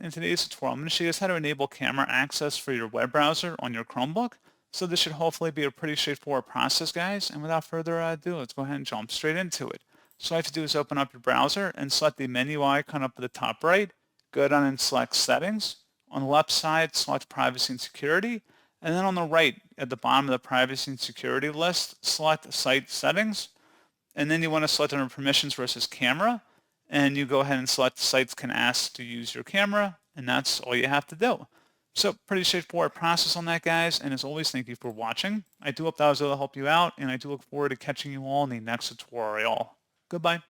In today's tutorial, I'm going to show you guys how to enable camera access for your web browser on your Chromebook. So this should hopefully be a pretty straightforward process, guys. And without further ado, let's go ahead and jump straight into it. So all you have to do is open up your browser and select the menu icon up at the top right. Go down and select Settings. On the left side, select Privacy and Security. And then on the right, at the bottom of the Privacy and Security list, select Site Settings. And then you want to select under Permissions versus Camera. And you go ahead and select sites can ask to use your camera, and that's all you have to do. So pretty straightforward process on that, guys, and as always, thank you for watching. I do hope that was able to help you out, and I do look forward to catching you all in the next tutorial. Goodbye.